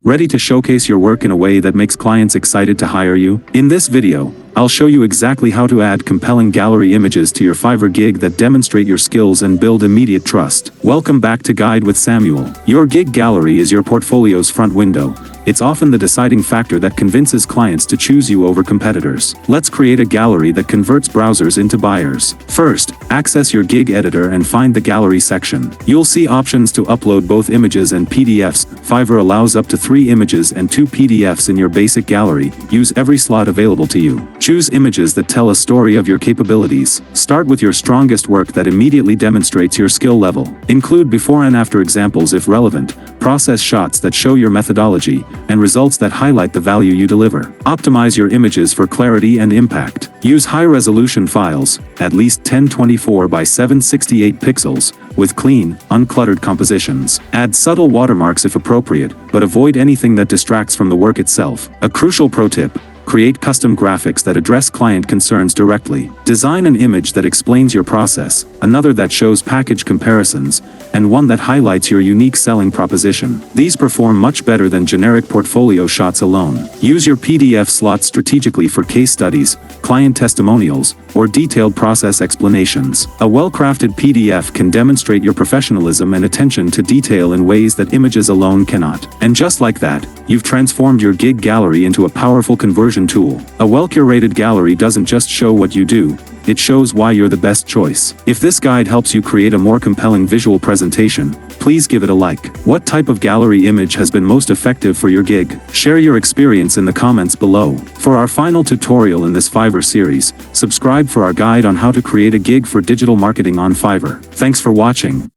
Ready to showcase your work in a way that makes clients excited to hire you? In this video, I'll show you exactly how to add compelling gallery images to your Fiverr gig that demonstrate your skills and build immediate trust. Welcome back to Guide with Samuel. Your gig gallery is your portfolio's front window. It's often the deciding factor that convinces clients to choose you over competitors. Let's create a gallery that converts browsers into buyers. First, access your gig editor and find the gallery section. You'll see options to upload both images and PDFs. Fiverr allows up to 3 images and 2 PDFs in your basic gallery. Use every slot available to you. Choose images that tell a story of your capabilities. Start with your strongest work that immediately demonstrates your skill level. Include before and after examples if relevant. Process shots that show your methodology, and results that highlight the value you deliver. Optimize your images for clarity and impact. Use high-resolution files, at least 1024 by 768 pixels, with clean, uncluttered compositions. Add subtle watermarks if appropriate, but avoid anything that distracts from the work itself. A crucial pro tip: create custom graphics that address client concerns directly. Design an image that explains your process, another that shows package comparisons, and one that highlights your unique selling proposition. These perform much better than generic portfolio shots alone. Use your PDF slots strategically for case studies, client testimonials, or detailed process explanations. A well-crafted PDF can demonstrate your professionalism and attention to detail in ways that images alone cannot. And just like that, you've transformed your gig gallery into a powerful conversion tool. A well-curated gallery doesn't just show what you do, it shows why you're the best choice. If this guide helps you create a more compelling visual presentation, please give it a like. What type of gallery image has been most effective for your gig? Share your experience in the comments below. For our final tutorial in this Fiverr series, subscribe for our guide on how to create a gig for digital marketing on Fiverr. Thanks for watching.